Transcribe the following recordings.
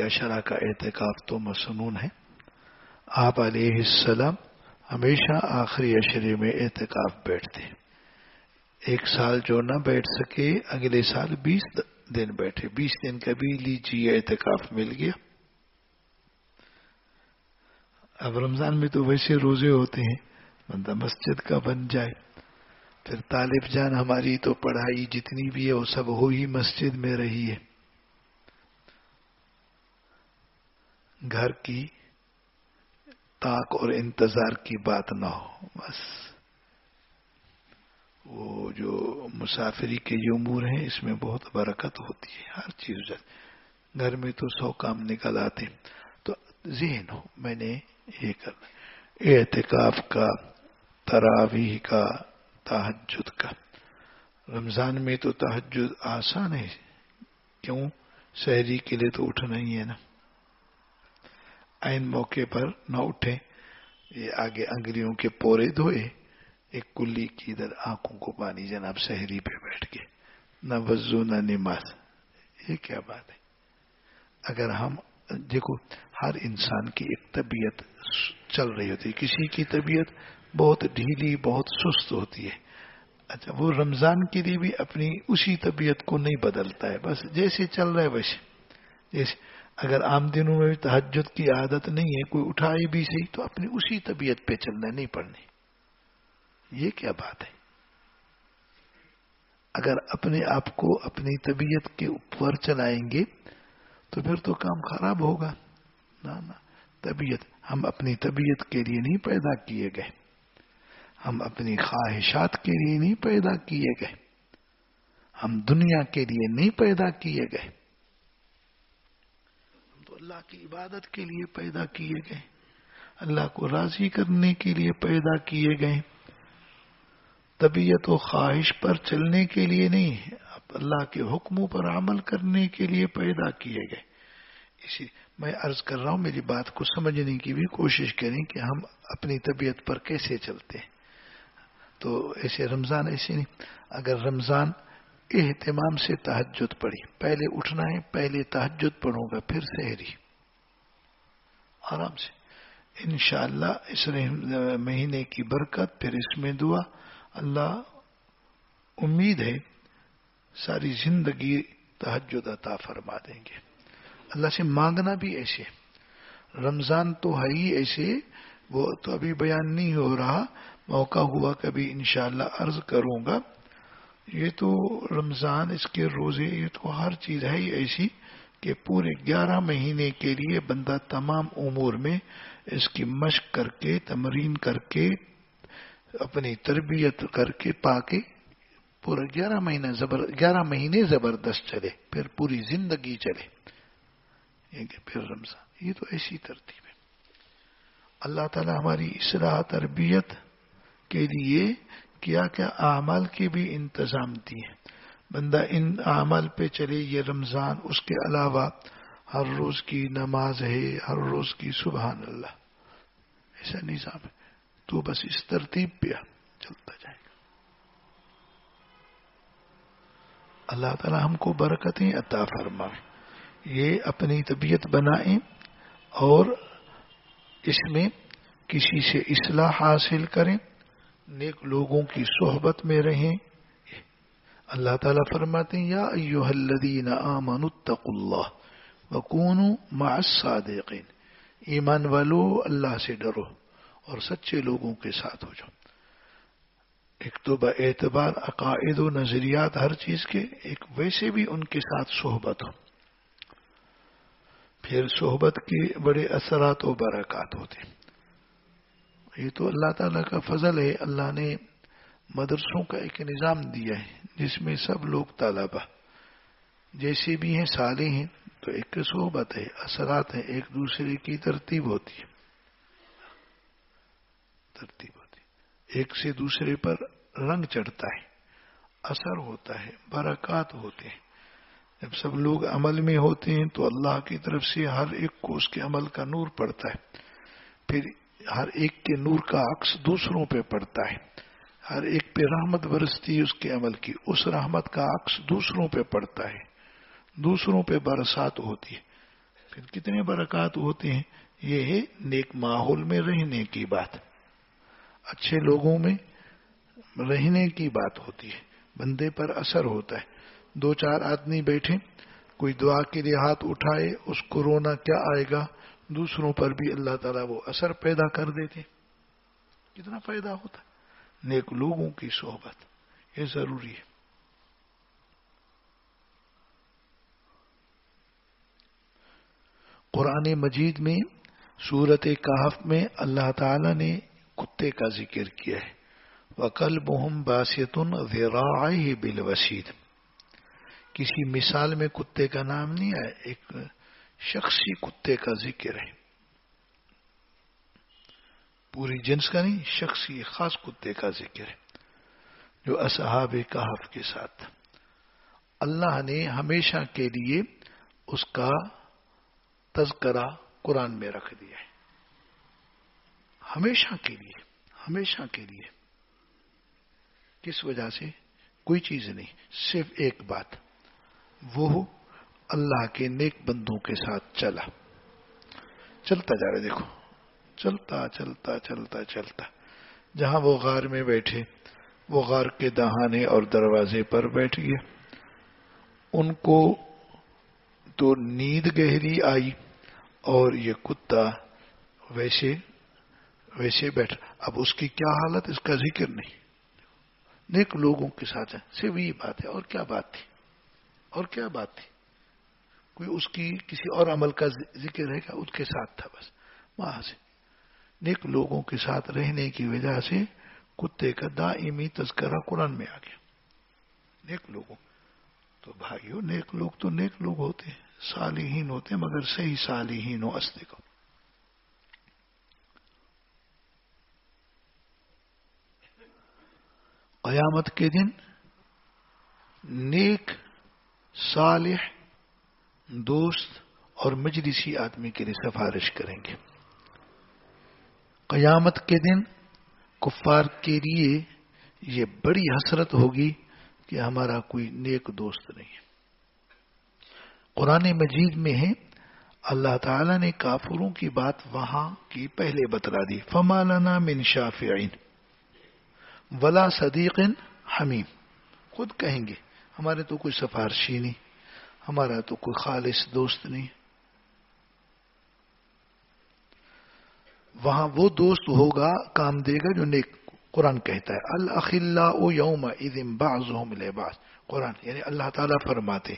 عشرہ کا اعتکاف تو مسنون ہے. آپ علیہ السلام ہمیشہ آخری عشرے میں اعتکاف بیٹھتے. ایک سال جو نہ بیٹھ سکے اگلے سال 20 دن بیٹھے. 20 دن کبھی لیجیے اعتکاف مل گیا. اب رمضان میں تو ویسے روزے ہوتے ہیں, بندہ مسجد کا بن جائے. پھر طالب جان ہماری تو پڑھائی جتنی بھی ہے وہ سب ہو ہی مسجد میں رہی ہے. گھر کی طاق اور انتظار کی بات نہ ہو. بس وہ جو مسافری کے جو امور ہیں اس میں بہت برکت ہوتی ہے. ہر چیز گھر میں تو 100 کام نکل آتے. تو ذہن ہو میں نے یہ کرنا, اعتکاف کا, تراویح کا, تہجد کا. رمضان میں تو تہجد آسان ہے. کیوں؟ سحری کے لیے تو اٹھنا ہی ہے نا. عین موقع پر نہ اٹھیں, یہ آگے انگلیوں کے پورے دھوئے, ایک کلی کی ادھر آنکھوں کو پانی, جناب سحری پہ بیٹھ کے, نہ وضو نہ نماز. یہ کیا بات ہے؟ اگر ہم دیکھو ہر انسان کی ایک طبیعت چل رہی ہوتی ہے. کسی کی طبیعت بہت ڈھیلی, بہت سست ہوتی ہے. اچھا, وہ رمضان کے لیے بھی اپنی اسی طبیعت کو نہیں بدلتا ہے, بس جیسے چل رہا ہے ویسے. جیسے اگر عام دنوں میں تہجد کی عادت نہیں ہے, کوئی اٹھائے بھی صحیح, تو اپنی اسی طبیعت پہ چلنا, نہیں پڑھنی. یہ کیا بات ہے؟ اگر اپنے آپ کو اپنی طبیعت کے اوپر چلائیں گے تو پھر تو کام خراب ہوگا. نہ طبیعت, ہم اپنی طبیعت کے لیے نہیں پیدا کیے گئے, ہم اپنی خواہشات کے لیے نہیں پیدا کیے گئے, ہم دنیا کے لیے نہیں پیدا کیے گئے. ہم تو اللہ کی عبادت کے لیے پیدا کیے گئے, اللہ کو راضی کرنے کے لیے پیدا کیے گئے. طبیعت و خواہش پر چلنے کے لیے نہیں, اللہ کے حکموں پر عمل کرنے کے لیے پیدا کیے گئے. اسی میں عرض کر رہا ہوں, میری بات کو سمجھنے کی بھی کوشش کریں کہ ہم اپنی طبیعت پر کیسے چلتے ہیں. تو ایسے رمضان ایسے نہیں. اگر رمضان اہتمام سے تہجد پڑھی, پہلے اٹھنا ہے, پہلے تہجد پڑھوں گا, پھر سحری, آرام سے انشاءاللہ. اس مہینے کی برکت, پھر اس میں دعا. اللہ امید ہے ساری زندگی تہجد عطا فرما دیں گے. اللہ سے مانگنا بھی ایسے. رمضان تو ہے ہی ایسے, وہ تو ابھی بیان نہیں ہو رہا, موقع ہوا کبھی انشاءاللہ عرض کروں گا. یہ تو رمضان, اس کے روزے, یہ تو ہر چیز ہے ہی ایسی کہ پورے 11 مہینے کے لیے بندہ تمام امور میں اس کی مشق کر کے, تمرین کر کے, اپنی تربیت کر کے پاکے پورا 11 مہینے زبردست چلے, پھر پوری زندگی چلے. پھر رمضان, یہ تو ایسی ترتیب ہے. اللہ تعالی ہماری اصلاح تربیت کے لیے کیا کیا اعمال کے بھی انتظام دیے. بندہ ان اعمال پہ چلے. یہ رمضان, اس کے علاوہ ہر روز کی نماز ہے, ہر روز کی سبحان اللہ, ایسا نظام ہے. تو بس اس ترتیب پہ چلتا جائے گا. اللہ تعالی ہم کو برکتیں عطا فرمائے. یہ اپنی طبیعت بنائیں اور اس میں کسی سے اصلاح حاصل کریں, نیک لوگوں کی صحبت میں رہیں. اللہ تعالیٰ فرماتے ہیں یا ایھا الذین آمنوا اتقوا اللہ وکونوا مع الصادقین. ایمان والو اللہ سے ڈرو اور سچے لوگوں کے ساتھ ہو جاؤ. ایک تو اعتبار عقائد و نظریات ہر چیز کے, ایک ویسے بھی ان کے ساتھ صحبت ہو. پھر صحبت کے بڑے اثرات و برکات ہوتے. یہ تو اللہ تعالیٰ کا فضل ہے. اللہ نے مدرسوں کا ایک نظام دیا ہے جس میں سب لوگ طلبہ جیسے بھی ہیں, صالح ہیں, تو ایک صحبت ہے, اثرات ہیں, ایک دوسرے کی ترتیب ہوتی ہے, ایک سے دوسرے پر رنگ چڑھتا ہے, اثر ہوتا ہے, برکات ہوتے ہیں. جب سب لوگ عمل میں ہوتے ہیں تو اللہ کی طرف سے ہر ایک کو اس کے عمل کا نور پڑتا ہے. پھر ہر ایک کے نور کا عکس دوسروں پہ پڑتا ہے. ہر ایک پہ رحمت برستی ہے اس کے عمل کی, اس رحمت کا عکس دوسروں پہ پڑتا ہے, دوسروں پہ برسات ہوتی ہے. پھر کتنے برکات ہوتے ہیں. یہ ہے نیک ماحول میں رہنے کی بات، اچھے لوگوں میں رہنے کی بات ہوتی ہے، بندے پر اثر ہوتا ہے. دو چار آدمی بیٹھے، کوئی دعا کے لیے ہاتھ اٹھائے، اس کو رونا کیا آئے گا، دوسروں پر بھی اللہ تعالیٰ وہ اثر پیدا کر دیتے. کتنا فائدہ ہوتا ہے. نیک لوگوں کی صحبت یہ ضروری ہے. قرآن مجید میں سورت کہف میں اللہ تعالیٰ نے کتے کا ذکر کیا ہے. وَقَلْبُهُمْ بَاسِطٌ ذِرَاعَيْهِ بِالْوَسِيدِ. کسی مثال میں کتے کا نام نہیں ہے، ایک شخصی کتے کا ذکر ہے، پوری جنس کا نہیں، شخصی خاص کتے کا ذکر ہے جو اصحاب کہف کے ساتھ. اللہ نے ہمیشہ کے لیے اس کا تذکرہ قرآن میں رکھ دیا ہے، ہمیشہ کے لیے، ہمیشہ کے لیے. کس وجہ سے؟ کوئی چیز نہیں، صرف ایک بات، وہ اللہ کے نیک بندوں کے ساتھ چلتا جا رہا ہے. دیکھو چلتا چلتا چلتا چلتا، جہاں وہ غار میں بیٹھے، وہ غار کے دہانے اور دروازے پر بیٹھ گئے. ان کو تو نیند گہری آئی اور یہ کتا ویسے بیٹھ. اب اس کی کیا حالت، اس کا ذکر نہیں. نیک لوگوں کے ساتھ ہے، صرف یہ بات ہے. اور کیا بات تھی، اور کیا بات تھی؟ کوئی اس کی کسی اور عمل کا ذکر ہے کیا؟ اس کے ساتھ تھا بس. وہاں سے نیک لوگوں کے ساتھ رہنے کی وجہ سے کتے کا دائمی تذکرہ قرآن میں آ گیا. نیک لوگوں تو بھائیو، نیک لوگ تو نیک لوگ ہوتے ہیں، صالحین ہوتے ہیں، مگر صحیح صالحین ہو اصلی کو. قیامت کے دن نیک صالح دوست اور مجلسی آدمی کے لیے سفارش کریں گے. قیامت کے دن کفار کے لیے یہ بڑی حسرت ہوگی کہ ہمارا کوئی نیک دوست نہیں ہے. قرآن مجید میں ہے، اللہ تعالیٰ نے کافروں کی بات وہاں کی پہلے بتلا دی. فما لنا من شافعین ولا صدیق حمیم. خود کہیں گے ہمارے تو کوئی سفارشی نہیں، ہمارا تو کوئی خالص دوست نہیں. وہاں وہ دوست ہوگا، کام دے گا جو نیک. قرآن کہتا ہے الاخلاء یومئذ بعضهم لبعض. قرآن یعنی اللہ تعالیٰ فرماتے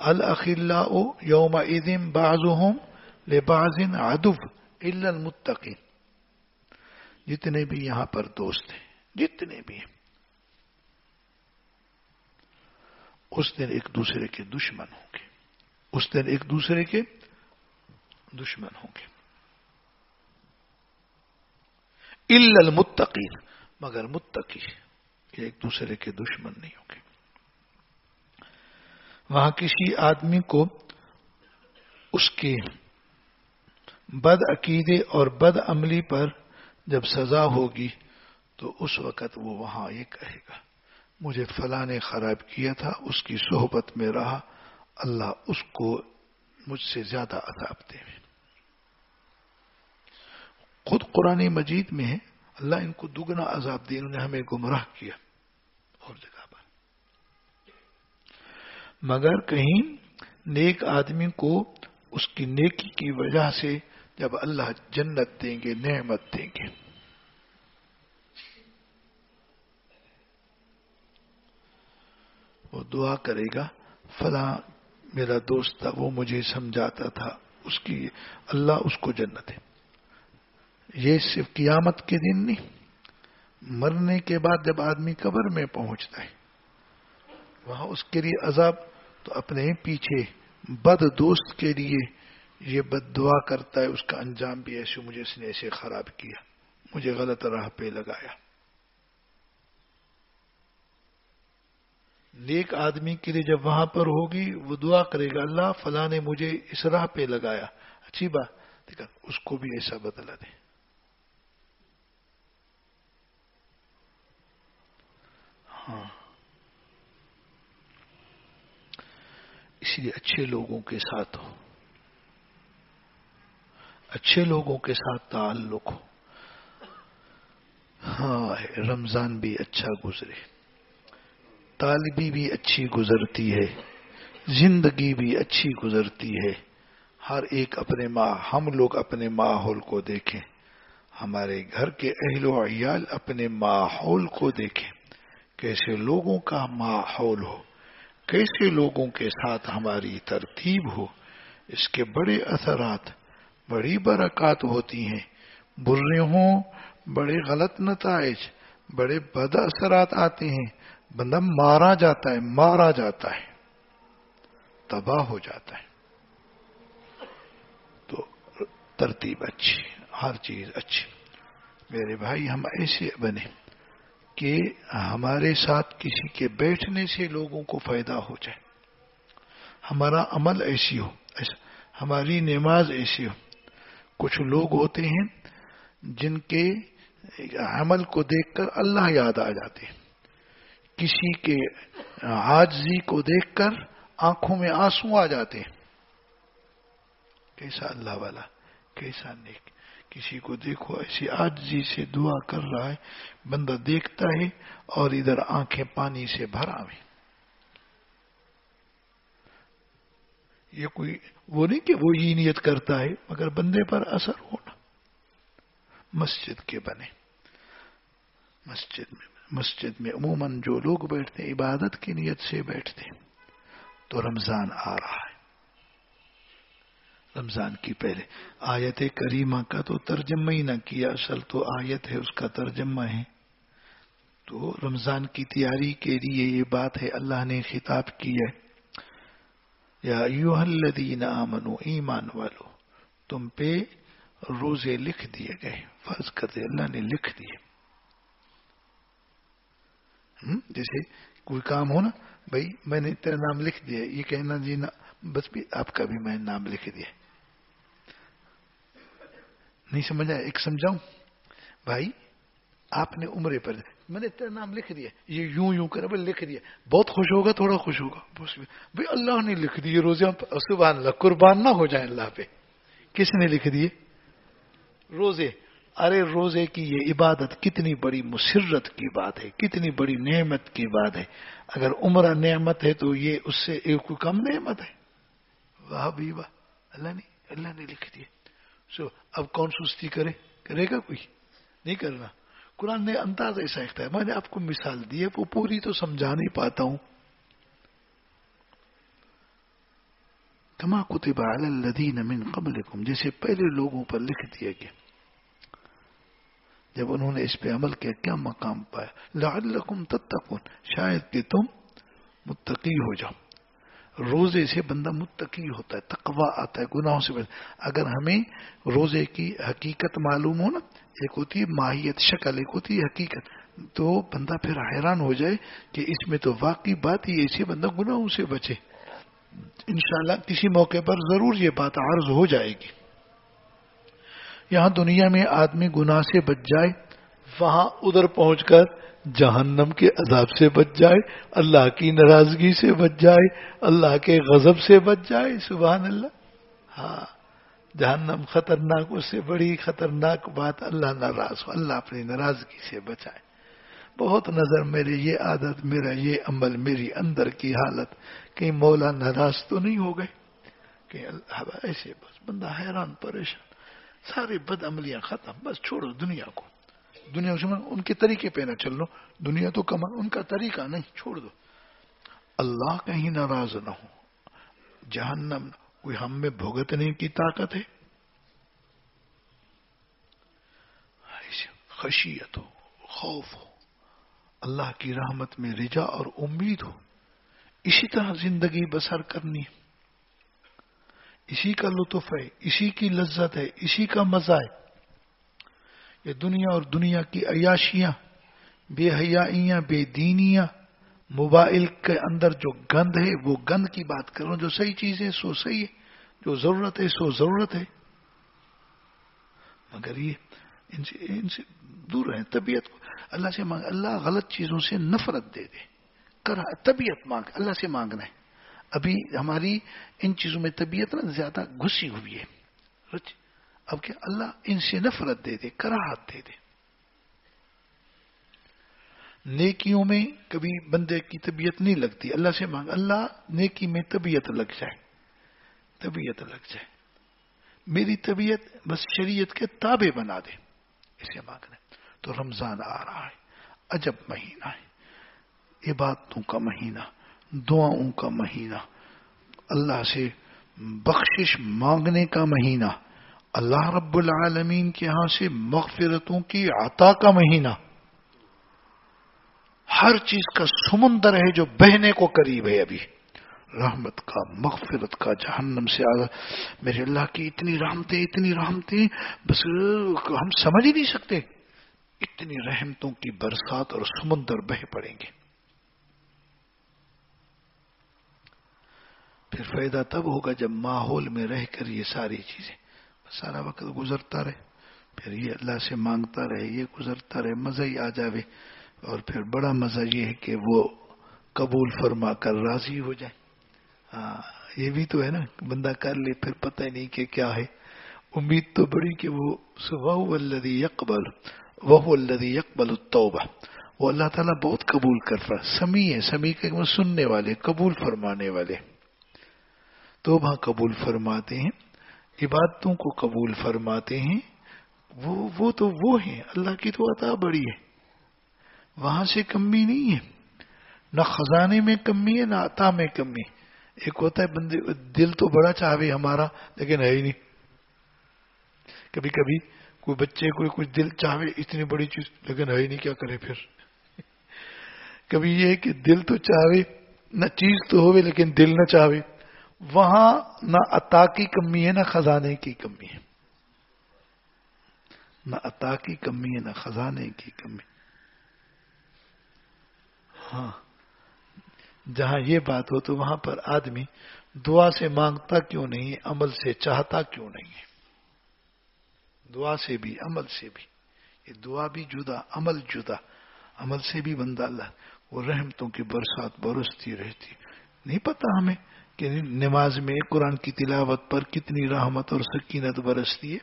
الاخلاء یومئذ بعضهم لبعض عدو الا المتقین. جتنے بھی یہاں پر دوست ہیں، جتنے بھی ہیں، اس دن ایک دوسرے کے دشمن ہوں گے. اس دن ایک دوسرے کے دشمن ہوں گے. الا المتقین، مگر متقی یہ ایک دوسرے کے دشمن نہیں ہوں گے. وہاں کسی آدمی کو اس کے بد عقیدے اور بد عملی پر جب سزا ہوگی تو اس وقت وہ وہاں یہ کہے گا مجھے فلاں نے خراب کیا تھا، اس کی صحبت میں رہا، اللہ اس کو مجھ سے زیادہ عذاب دے. خود قرآن مجید میں ہے اللہ ان کو دگنا عذاب دے، انہوں نے ہمیں گمراہ کیا. اور جگہ پر مگر کہیں نیک آدمی کو اس کی نیکی کی وجہ سے جب اللہ جنت دیں گے، نعمت دیں گے، وہ دعا کرے گا فلاں میرا دوست تھا، وہ مجھے سمجھاتا تھا، اس کی اللہ اس کو جنت ہے. یہ صرف قیامت کے دن نہیں، مرنے کے بعد جب آدمی قبر میں پہنچتا ہے وہاں اس کے لیے عذاب. تو اپنے پیچھے بد دوست کے لیے یہ بد دعا کرتا ہے، اس کا انجام بھی ایسے، مجھے اس نے ایسے خراب کیا، مجھے غلط راہ پہ لگایا. نیک آدمی کے لیے جب وہاں پر ہوگی وہ دعا کرے گا اللہ فلاں نے مجھے اس راہ پہ لگایا، اچھی بات، دیکھا اس کو بھی ایسا بدلا دے. ہاں اس لیے اچھے لوگوں کے ساتھ ہو. اچھے لوگوں کے ساتھ تعلق ہو. ہاں رمضان بھی اچھا گزرے, طالبی بھی اچھی گزرتی ہے, زندگی بھی اچھی گزرتی ہے. ہر ایک اپنے ہم لوگ اپنے ماحول کو دیکھیں, ہمارے گھر کے اہل و عیال اپنے ماحول کو دیکھیں, کیسے لوگوں کا ماحول ہو, کیسے لوگوں کے ساتھ ہماری ترتیب ہو, اس کے بڑے اثرات, بڑی برکات ہوتی ہیں. برے ہوں, بڑے غلط نتائج, بڑے بد اثرات آتے ہیں. بندہ مارا جاتا ہے, تباہ ہو جاتا ہے. تو ترتیب اچھی, ہر چیز اچھی. میرے بھائی ہم ایسے بنے کہ ہمارے ساتھ کسی کے بیٹھنے سے لوگوں کو فائدہ ہو جائے, ہمارا عمل ایسی ہو, ہماری نماز ایسی ہو. کچھ لوگ ہوتے ہیں جن کے عمل کو دیکھ کر اللہ یاد آ جاتے ہیں, کسی کے عاجزی کو دیکھ کر آنکھوں میں آنسو آ جاتے ہیں. کیسا اللہ والا, کیسا نیک. کسی کو دیکھو ایسی عاجزی سے دعا کر رہا ہے, بندہ دیکھتا ہے اور ادھر آنکھیں پانی سے بھرا ہوئی. یہ کوئی وہ نہیں کہ وہ یہ نیت کرتا ہے, مگر بندے پر اثر ہونا. مسجد کے بنے, مسجد میں عموماً جو لوگ بیٹھتے ہیں عبادت کی نیت سے بیٹھتے ہیں. تو رمضان آ رہا ہے, رمضان کی پہلے آیت کریمہ کا تو ترجمہ ہی نہ کیا, اصل تو آیت ہے اس کا ترجمہ ہے. تو رمضان کی تیاری کے لیے یہ بات ہے, اللہ نے خطاب کیا ہے, یا ایھا الذین آمنوا, ایمان والو, تم پہ روزے لکھ دیے گئے, فرض کر دے اللہ نے لکھ دیے. جیسے کوئی کام ہو نا, بھائی میں نے تیرا نام لکھ دیا, یہ کہنا جی نا بس بھی آپ کا بھی میں نے نام لکھ دیا. نہیں سمجھا؟ ایک سمجھاؤں بھائی, آپ نے عمرے پر میں نے تیرا نام لکھ دیا, یہ یوں کر بھائی لکھ دیا, بہت خوش ہوگا, تھوڑا خوش ہوگا, بھائی اللہ نے لکھ دیے روزے, سبحان اللہ, قربان نہ ہو جائیں اللہ پہ. کس نے لکھ دیے؟ روزے. ارے روزے کی یہ عبادت کتنی بڑی مسرت کی بات ہے, کتنی بڑی نعمت کی بات ہے. اگر عمرہ نعمت ہے تو یہ اس سے ایک کم نعمت ہے. واہ بھی واہ, اللہ نے لکھ دیا. اب کون سستی کرے گا کوئی؟ نہیں کرنا. قرآن نے انداز ایسا اختیار, میں نے آپ کو مثال دی ہے, وہ پوری تو سمجھا نہیں پاتا ہوں. کما کتب علی الذین من قبلکم, جیسے پہلے لوگوں پر لکھ دیا گیا, جب انہوں نے اس پہ عمل کیا کیا مقام پایا, لعلکم تتقون, شاید کہ تم متقی ہو جاؤ. روزے سے بندہ متقی ہوتا ہے, تقوی آتا ہے, گناہوں سے بچ. اگر ہمیں روزے کی حقیقت معلوم ہو نا, ایک ہوتی ہے ماہیت شکل, ایک ہوتی ہے حقیقت, تو بندہ پھر حیران ہو جائے کہ اس میں تو واقعی بات ہی ایسی, بندہ گناہوں سے بچے. انشاءاللہ کسی موقع پر ضرور یہ بات عرض ہو جائے گی. یہاں دنیا میں آدمی گناہ سے بچ جائے, وہاں ادھر پہنچ کر جہنم کے عذاب سے بچ جائے, اللہ کی ناراضگی سے بچ جائے, اللہ کے غضب سے بچ جائے. سبحان اللہ. ہاں, جہنم خطرناک, اس سے بڑی خطرناک بات اللہ ناراض ہو, اللہ اپنی ناراضگی سے بچائے. بہت نظر میرے یہ عادت, میرا یہ عمل, میری اندر کی حالت, کہیں مولا ناراض تو نہیں ہو گئے, کہ ایسے بس بندہ حیران پریشان, سارے بد عملیاں ختم, بس چھوڑو دنیا کو. دنیا ان کے طریقے پہ نہ چل لو, دنیا تو کم, ان کا طریقہ نہیں, چھوڑ دو. اللہ کہیں ناراض نہ ہو, جہنم کوئی ہم میں بھگتنے کی طاقت ہے. خشیت ہو, خوف ہو, اللہ کی رحمت میں رجا اور امید ہو, اسی طرح زندگی بسر کرنی, اسی کا لطف ہے, اسی کی لذت ہے, اسی کا مزہ ہے. یہ دنیا اور دنیا کی عیاشیاں, بے حیائیاں, بے دینیاں, موبائل کے اندر جو گند ہے وہ گند کی بات کر رہا ہوں. جو صحیح چیز ہے سو صحیح ہے, جو ضرورت ہے سو ضرورت ہے, مگر یہ ان سے دور رہیں. طبیعت کو اللہ سے مانگ, اللہ غلط چیزوں سے نفرت دے دے, طبیعت مانگ, اللہ سے مانگنا ہے. ابھی ہماری ان چیزوں میں طبیعت نا زیادہ گھسی ہوئی ہے. اب کہ اللہ ان سے نفرت دے دے، کراہت دے دے. نیکیوں میں کبھی بندے کی طبیعت نہیں لگتی، اللہ سے مانگ اللہ نیکی میں طبیعت لگ جائے، طبیعت لگ جائے، میری طبیعت بس شریعت کے تابع بنا دے، اسے مانگنا. تو رمضان آ رہا ہے، عجب مہینہ ہے، عبادتوں کا مہینہ، دعاؤں کا مہینہ، اللہ سے بخشش مانگنے کا مہینہ، اللہ رب العالمین کے ہاں سے مغفرتوں کی عطا کا مہینہ، ہر چیز کا سمندر ہے جو بہنے کو قریب ہے. ابھی رحمت کا، مغفرت کا، جہنم سے میرے اللہ کی اتنی رحمتیں بس ہم سمجھ ہی نہیں سکتے. اتنی رحمتوں کی برسات اور سمندر بہ پڑیں گے. پھر فائدہ تب ہوگا جب ماحول میں رہ کر یہ ساری چیزیں سارا وقت گزرتا رہے، پھر یہ اللہ سے مانگتا رہے، یہ گزرتا رہے، مزہ ہی آ جاوے. اور پھر بڑا مزہ یہ ہے کہ وہ قبول فرما کر راضی ہو جائے. ہاں یہ بھی تو ہے نا، بندہ کر لے پھر پتہ ہی نہیں کہ کیا ہے. امید تو بڑی کہ وہ وَهُوَ الَّذِي يَقْبَلُ التَّوْبَةَ، وہ اللہ تعالیٰ بہت قبول کرتا، سمیع ہے، سمیع کے سننے والے، قبول فرمانے والے. توبہ قبول فرماتے ہیں، عبادتوں کو قبول فرماتے ہیں. وہ تو وہ ہیں، اللہ کی تو عطا بڑی ہے، وہاں سے کمی نہیں ہے، نہ خزانے میں کمی ہے نہ عطا میں کمی. ایک ہوتا ہے بندے دل تو بڑا چاہے ہمارا لیکن ہے ہی نہیں. کبھی کبھی کوئی بچے کوئی کچھ دل چاہے اتنی بڑی چیز لیکن ہے ہی نہیں، کیا کرے پھر. کبھی یہ ہے کہ دل تو چاہے نہ چیز تو ہوئے لیکن دل نہ چاہے. وہاں نہ عطا کی کمی ہے نہ خزانے کی کمی ہے، نہ عطا کی کمی ہے نہ خزانے کی کمی. ہاں جہاں یہ بات ہو تو وہاں پر آدمی دعا سے مانگتا کیوں نہیں ہے، عمل سے چاہتا کیوں نہیں ہے. دعا سے بھی عمل سے بھی، یہ دعا بھی جدا عمل جدا. عمل سے بھی بندہ اللہ وہ رحمتوں کی برسات برستی رہتی. نہیں پتا ہمیں کہ نماز میں قرآن کی تلاوت پر کتنی رحمت اور سکینت برستی ہے.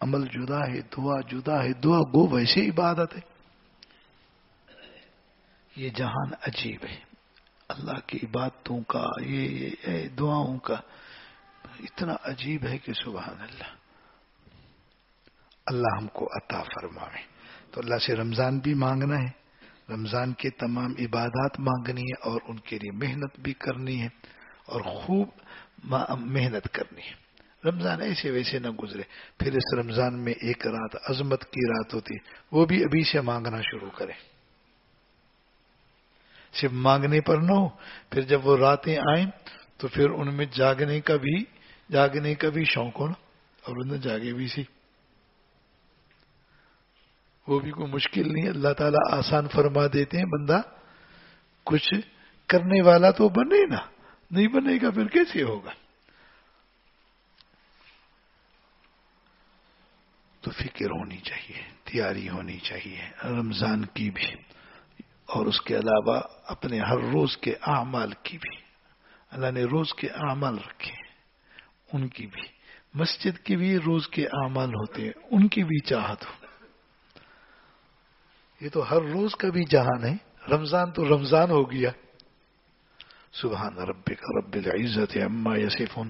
عمل جدا ہے، دعا جدا ہے. دعا گو ویسے عبادت ہے. یہ جہان عجیب ہے، اللہ کی عبادتوں کا، یہ دعاؤں کا اتنا عجیب ہے کہ سبحان اللہ. اللہ ہم کو عطا فرمائے. تو اللہ سے رمضان بھی مانگنا ہے، رمضان کے تمام عبادات مانگنی ہے اور ان کے لیے محنت بھی کرنی ہے اور خوب محنت کرنی ہے. رمضان ایسے ویسے نہ گزرے. پھر اس رمضان میں ایک رات عظمت کی رات ہوتی، وہ بھی ابھی سے مانگنا شروع کرے. صرف مانگنے پر نہ ہو، پھر جب وہ راتیں آئیں تو پھر ان میں جاگنے کا بھی شوق ہو نا، اور انہیں جاگے بھی سی. وہ بھی کوئی مشکل نہیں ہے، اللہ تعالیٰ آسان فرما دیتے ہیں. بندہ کچھ کرنے والا تو بنے نا، نہیں بنے گا پھر کیسے ہوگا. تو فکر ہونی چاہیے، تیاری ہونی چاہیے رمضان کی بھی، اور اس کے علاوہ اپنے ہر روز کے اعمال کی بھی. اللہ نے روز کے اعمال رکھے، ان کی بھی، مسجد کے بھی روز کے اعمال ہوتے ہیں، ان کی بھی چاہت ہو. یہ تو ہر روز کا بھی جہان ہے. رمضان تو رمضان ہو گیا. سبحان ربک رب العزت عما یصفون.